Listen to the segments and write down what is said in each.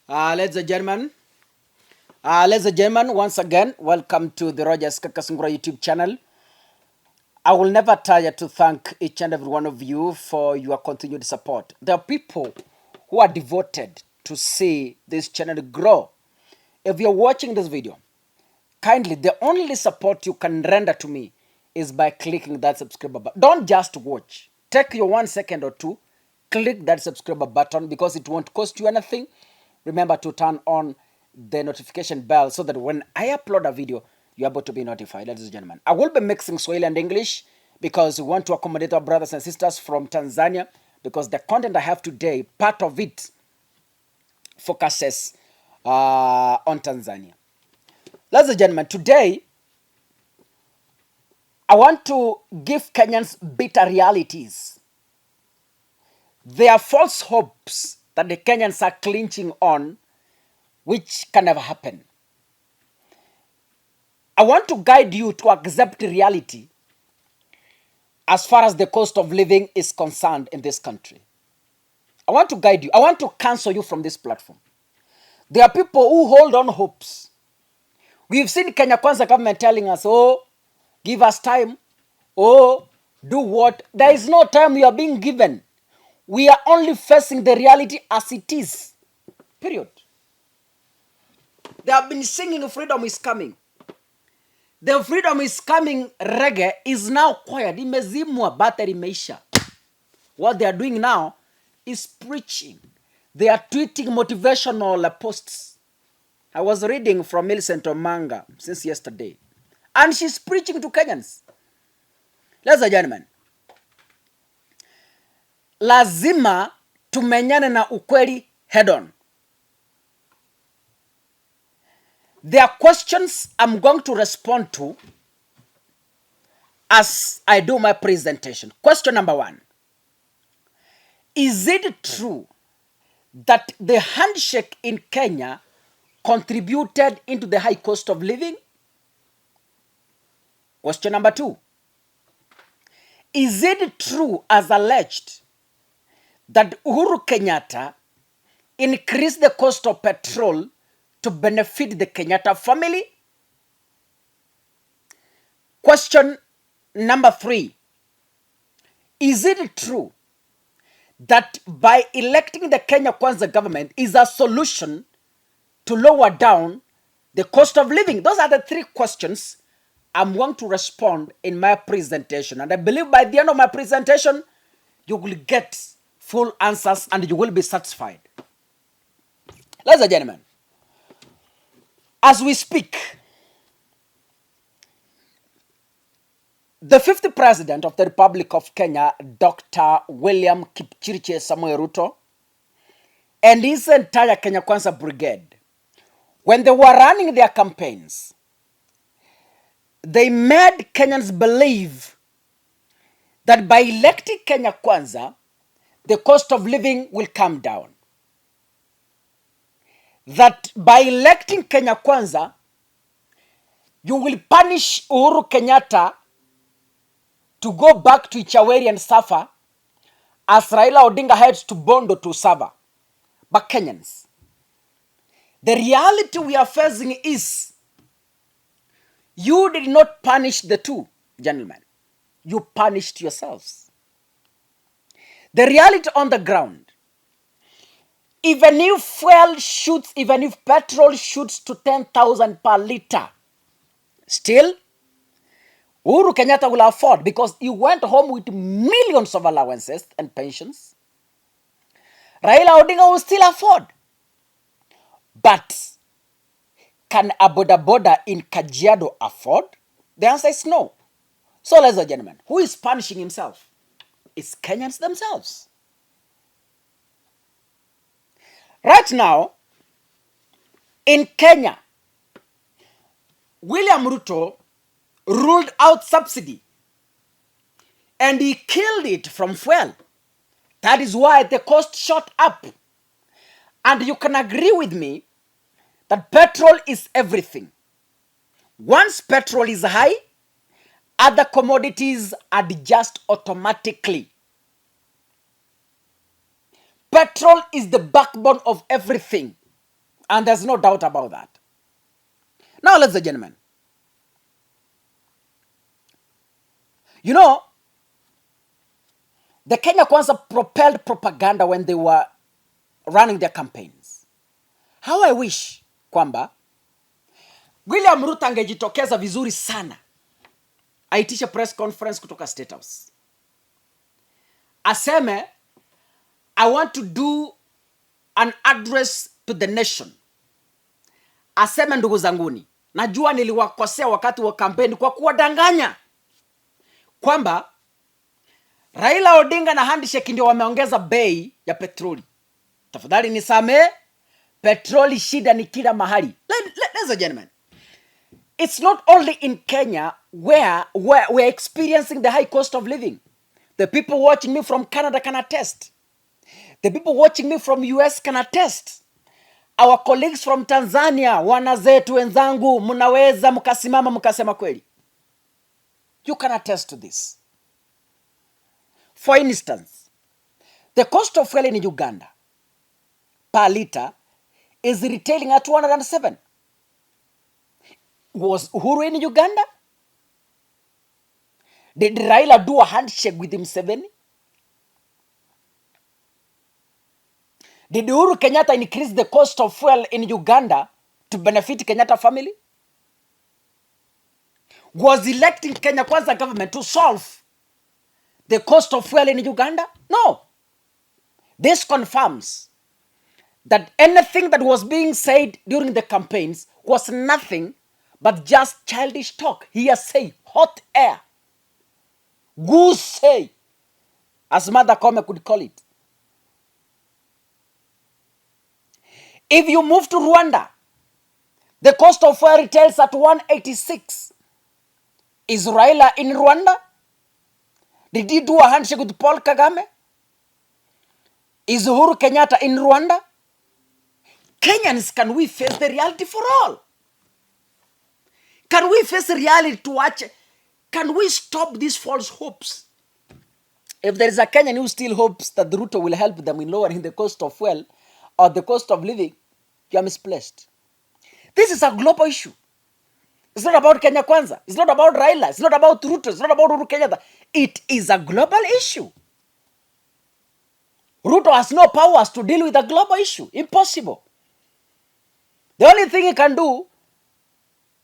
Ladies and gentlemen, once again, welcome to the Rogers Kakasungura YouTube channel. I will never tire to thank each and every one of you for your continued support. There are people who are devoted to see this channel grow. If you're watching this video, kindly, the only support you can render to me is by clicking that subscribe button. Don't just watch. Take your 1 second or two, click that subscribe button because it won't cost you anything. Remember to turn on the notification bell so that when I upload a video, you're able to be notified. Ladies and gentlemen, I will be mixing Swahili and English because we want to accommodate our brothers and sisters from Tanzania, because the content I have today, part of it focuses on Tanzania. Ladies and gentlemen, today I want to give Kenyans bitter realities. There are false hopes that the Kenyans are clinching on, which can never happen. I want to guide you to accept reality as far as the cost of living is concerned in this country. I want to guide you. I want to cancel you from this platform. There are people who hold on hopes. We've seen Kenya Kwanza government telling us, oh, give us time. Oh, do what? There is no time we are being given. We are only facing the reality as it is. Period. They have been singing freedom is coming. The freedom is coming reggae is now quiet. Imezimwa, battery imeisha. What they are doing now is preaching. They are tweeting motivational posts. I was reading from Millicent Omanga since yesterday, and she's preaching to Kenyans. Ladies and gentlemen, lazima tumenyane na ukweli head on. There are questions I'm going to respond to as I do my presentation. Question number 1. Is it true that the handshake in Kenya contributed into the high cost of living? Question number 2. Is it true, as alleged, that Uhuru Kenyatta increased the cost of petrol to benefit the Kenyatta family? Question number 3. Is it true that by electing the Kenya Kwanza government is a solution to lower down the cost of living? Those are the 3 questions I'm going to respond in my presentation. And I believe by the end of my presentation, you will get full answers and you will be satisfied. Ladies and gentlemen, as we speak, the 5th President of the Republic of Kenya, Dr. William Kipchirchir Samoei Ruto, and his entire Kenya Kwanza brigade, when they were running their campaigns, they made Kenyans believe that by electing Kenya Kwanza, the cost of living will come down. That by electing Kenya Kwanza, you will punish Uhuru Kenyatta to go back to Ichaweri and suffer as Raila Odinga heads to Bondo to suffer. But Kenyans, the reality we are facing is you did not punish the two, gentlemen. You punished yourselves. The reality on the ground, even if fuel shoots, even if petrol shoots to 10,000 per liter, still, Uhuru Kenyatta will afford, because he went home with millions of allowances and pensions. Raila Odinga will still afford. But can a boda in Kajiado afford? The answer is no. So, ladies and gentlemen, who is punishing himself? It's Kenyans themselves. Right now, in Kenya, William Ruto ruled out subsidy and he killed it from fuel. That is why the cost shot up. And you can agree with me that petrol is everything. Once petrol is high, other commodities adjust automatically. Petrol is the backbone of everything. And there's no doubt about that. Now, ladies and gentlemen, you know, the Kenya Kwanza propelled propaganda when they were running their campaigns. How I wish kwamba William Ruto angejitokeza vizuri sana, aitishe press conference kutoka State House, aseme I want to do an address to the nation. Aseme, ndugu zanguni, najua niliwakosea wakati wa kampeni kwa kuwadanganya kwamba Raila Odinga na handshake ndio wameongeza bei ya petroli. Tafadhali nisamee, petroli shida ni kila mahali. Ladies and gentlemen, it's not only in Kenya where we're experiencing the high cost of living. The people watching me from Canada can attest. The people watching me from US can attest. Our colleagues from Tanzania, wana zetu wenzangu, mnaweza mkasimama mkasema kweli. You can attest to this. For instance, the cost of fuel in Uganda per liter is retailing at 207. Was Uhuru in Uganda? Did Raila do a handshake with Museveni? Did Uhuru Kenyatta increase the cost of fuel in Uganda to benefit Kenyatta family? Was electing Kenya Kwanza government to solve the cost of fuel in Uganda? No. This confirms that anything that was being said during the campaigns was nothing but just childish talk, hearsay, hot air, goose say, as Mother Kome could call it. If you move to Rwanda, the cost of fuel retails at 186. Is Raila in Rwanda? Did he do a handshake with Paul Kagame? Is Uhuru Kenyatta in Rwanda? Kenyans, can we face the reality for all? Can we face the reality to watch? Can we stop these false hopes? If there is a Kenyan who still hopes that the Ruto will help them in lowering the cost of fuel or the cost of living, you are misplaced. This is a global issue. It's not about Kenya Kwanza. It's not about Raila. It's not about Ruto. It's not about Uhuru Kenyatta. It is a global issue. Ruto has no powers to deal with a global issue. Impossible. The only thing he can do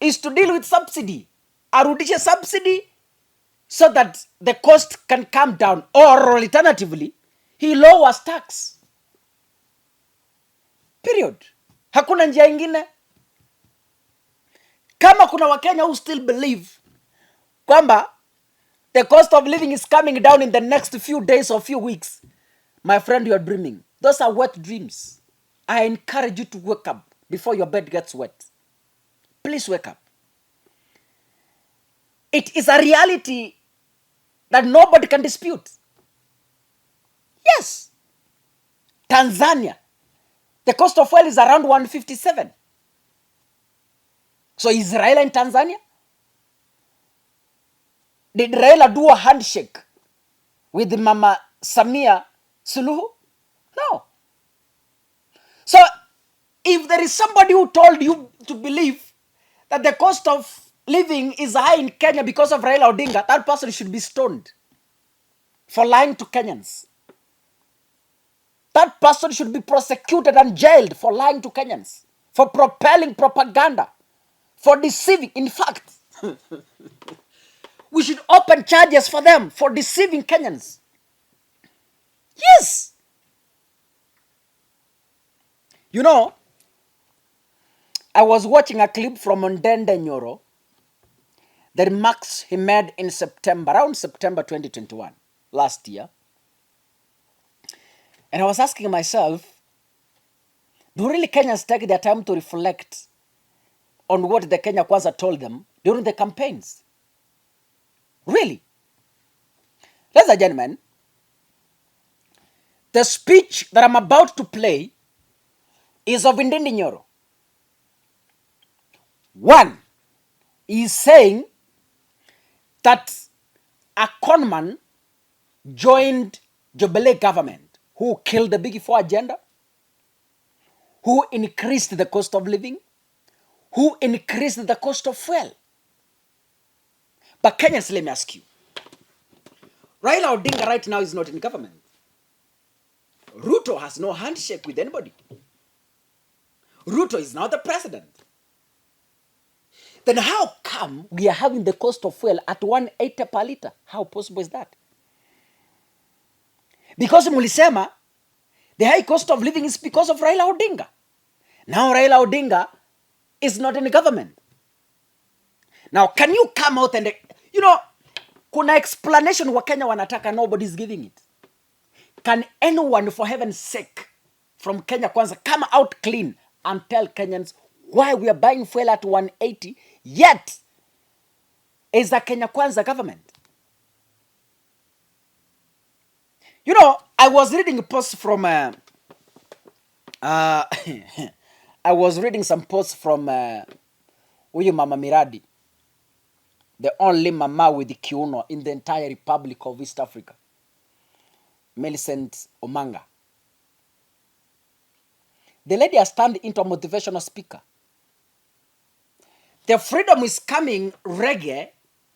is to deal with subsidy. Arudishe subsidy so that the cost can come down. Or alternatively, he lowers tax. Period. Hakuna njia ingine. Kama kuna Wakenya who still believe kwamba the cost of living is coming down in the next few days or few weeks, my friend, you are dreaming. Those are wet dreams. I encourage you to wake up before your bed gets wet. Please wake up. It is a reality that nobody can dispute. Yes. Tanzania, the cost of oil is around 157. So is Raila in Tanzania? Did Raila do a handshake with Mama Samia Suluhu? No. So if there is somebody who told you to believe that the cost of living is high in Kenya because of Raila Odinga, that person should be stoned for lying to Kenyans. That person should be prosecuted and jailed for lying to Kenyans, for propelling propaganda, for deceiving. In fact, we should open charges for them for deceiving Kenyans. Yes. You know, I was watching a clip from Ondende Nyoro, the remarks he made in September, around September 2021, last year. And I was asking myself, do really Kenyans take their time to reflect on what the Kenya Kwanza told them during the campaigns? Really? Ladies and gentlemen, the speech that I'm about to play is of Ondende Nyoro. One, is saying that a conman joined Jubilee government who killed the Big Four agenda, who increased the cost of living, who increased the cost of fuel. But Kenyans, let me ask you, Raila Odinga right now is not in government. Ruto has no handshake with anybody. Ruto is now the president. Then how come we are having the cost of fuel at 180 per liter? How possible is that? Because mulisema the high cost of living is because of Raila Odinga. Now Raila Odinga is not in the government. Now can you come out and, kuna explanation wa Kenya wanataka, nobody is giving it. Can anyone, for heaven's sake, from Kenya Kwanza come out clean and tell Kenyans why we are buying fuel at 180, yet is the Kenya Kwanza government? I was reading a post from I was reading some posts from huyu Mama Miradi, the only mama with the kiuno in the entire Republic of East Africa, Millicent Omanga. The lady has turned into a motivational speaker. The freedom is coming reggae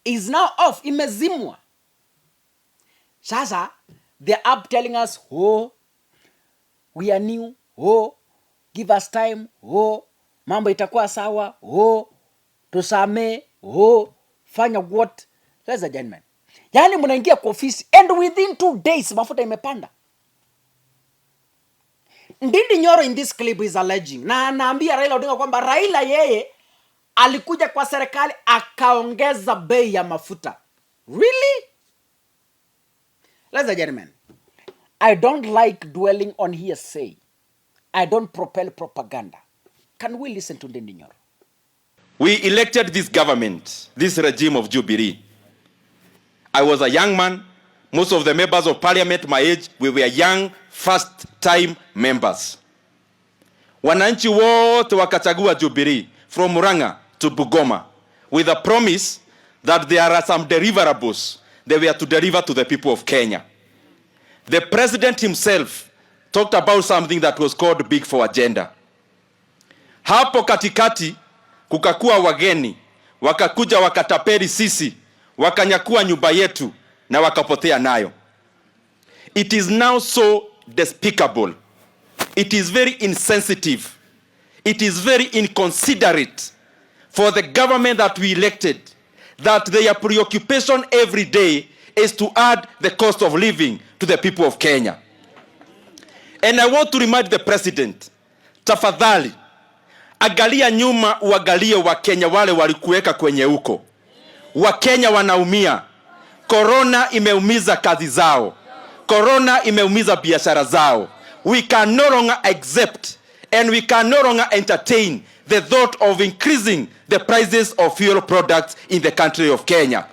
is now off. Imezimwa. Sasa, they're up telling us, oh, we are new, oh, give us time, oh, mambo itakuwa sawa, oh, tusame, oh, fanya what? Ladies and gentlemen, yani mnaingia kwa ofisi and within 2 days mafuta imepanda. Ndindi Nyoro in this clip is alleging, na anaambia Raila Odinga kwamba Raila yeye alikuja kwa serikali akaongeza bei ya mafuta. Really? Ladies and gentlemen, I don't like dwelling on hearsay. I don't propel propaganda. Can we listen to Ndindi Nyoro? We elected this government, this regime of Jubilee. I was a young man. Most of the members of parliament my age, we were young, first-time members. Wananchi wote wakachagua Jubilee from Murang'a to Bungoma with a promise that there are some deliverables they were to deliver to the people of Kenya. The president himself talked about something that was called Big Four Agenda. Hapo katikati kukakuwa wageni, wakakuja wakatapeli sisi, wakanyakua nyumba yetu na wakapotea nayo. It is now so despicable. It is very insensitive. It is very inconsiderate for the government that we elected, that their preoccupation every day is to add the cost of living to the people of Kenya. And I want to remind the president, tafadhali, angalia nyuma uangalie Wakenya wale walikuweka kwenye huko. Wakenya wanaumia. Corona imeumiza kazi zao. Corona imeumiza biashara zao. We can no longer accept and we can no longer entertain the thought of increasing the prices of fuel products in the country of Kenya.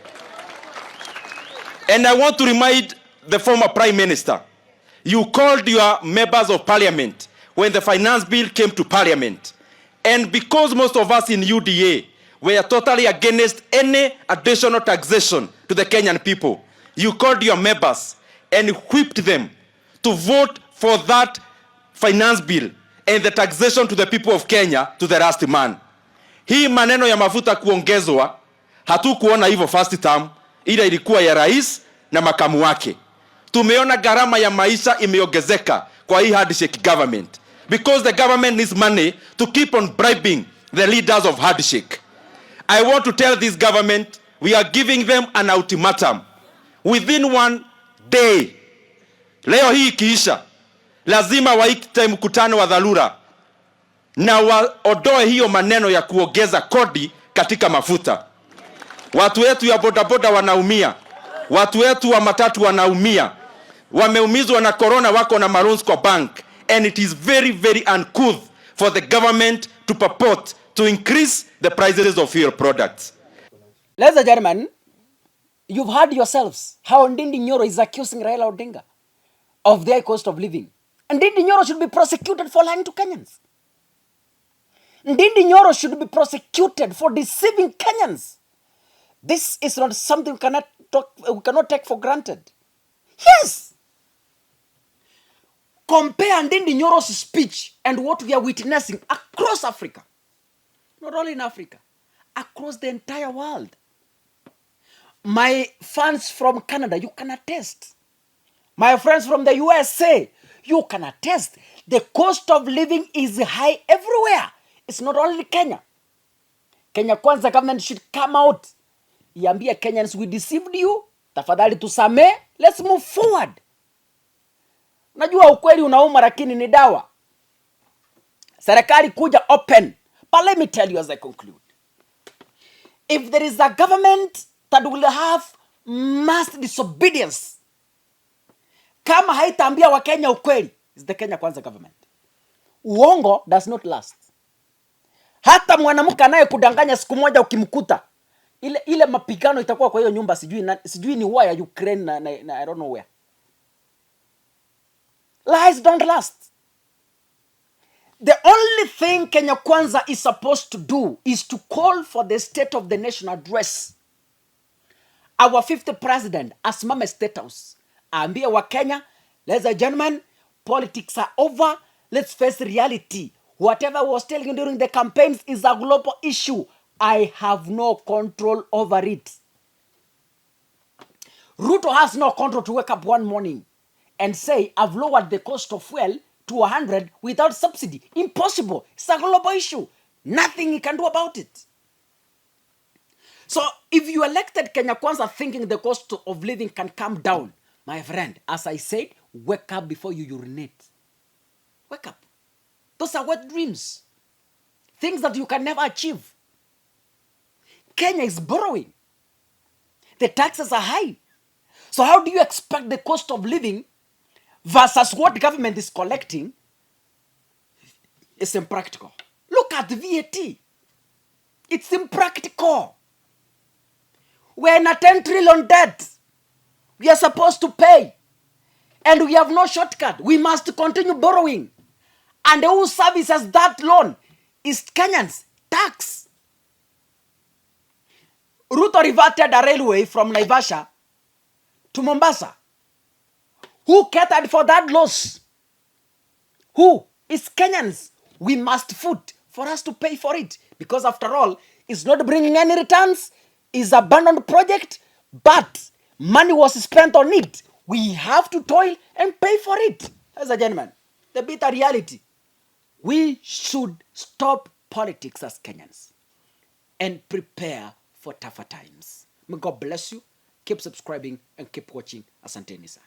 And I want to remind the former Prime Minister, you called your members of parliament when the finance bill came to parliament. And because most of us in UDA were totally against any additional taxation to the Kenyan people, you called your members and whipped them to vote for that finance bill and the taxation to the people of Kenya to the last man. Hii maneno ya mafuta kuongezwa, hatukuona hivyo first term, ila ilikuwa ya rais na makamu wake. Tumeona gharama ya maisha imeongezeka kwa hii handshake government, because the government needs money to keep on bribing the leaders of handshake. I want to tell this government, we are giving them an ultimatum. Within 1 day, leo hii ikiisha, lazima waite mkutano wa dharura na waondoe hiyo maneno ya kuongeza kodi katika mafuta. Watu wetu ya bodaboda wanaumia. Watu wetu wa matatu wanaumia. Wameumizwa na corona, wako na loans kwa bank. And it is very, very uncouth for the government to purport to increase the prices of fuel products. Ladies and gentlemen, you've heard yourselves how Ndindi Nyoro is accusing Raila Odinga of the high cost of living. Ndindi Nyoro should be prosecuted for lying to Kenyans. Ndindi Nyoro should be prosecuted for deceiving Kenyans. This is not something we cannot take for granted. Yes! Compare Ndindi Nyoro's speech and what we are witnessing across Africa. Not only in Africa, across the entire world. My fans from Canada, you can attest. My friends from the USA, you can attest. The cost of living is high everywhere. It's not only Kenya. Kenya Kwanza government should come out. Iambie Kenyans, we deceived you. Tafadhali tusamee. Let's move forward. Najua ukweli unauma lakini ni dawa. Serikali kuja open. But let me tell you as I conclude. If there is a government that will have mass disobedience, kama haitaambia wa Kenya ukweli, is the Kenya Kwanza government. Uongo does not last. Hata mwanamke anaye kudanganya siku moja ukimkuta, ile mapigano itakuwa kwa hiyo nyumba, sijui ni war ya Ukraine na I don't know where. Lies don't last. The only thing Kenya Kwanza is supposed to do is to call for the State of the Nation address. Our 50th president, asimame State House. Aambie wa Kenya, ladies and gentlemen, politics are over. Let's face reality. Whatever I was telling you during the campaigns is a global issue. I have no control over it. Ruto has no control to wake up one morning and say, I've lowered the cost of fuel to 100 without subsidy. Impossible. It's a global issue. Nothing he can do about it. So if you elected Kenya Kwanza thinking the cost of living can come down, my friend, as I said, wake up before you urinate. Wake up. Those are wet dreams. Things that you can never achieve. Kenya is borrowing. The taxes are high. So how do you expect the cost of living versus what government is collecting? It's impractical. Look at the VAT. It's impractical. We're in a 10 trillion debt. We are supposed to pay. And we have no shortcut. We must continue borrowing. And who services that loan is Kenyans. Tax. Ruto reverted a railway from Naivasha to Mombasa. Who catered for that loss? Who? It's Kenyans. We must foot for us to pay for it. Because after all, it's not bringing any returns. It's an abandoned project. But money was spent on it. We have to toil and pay for it. Ladies and gentlemen, the bitter reality. We should stop politics as Kenyans and prepare for tougher times. May God bless you. Keep subscribing and keep watching. Asanteni sana.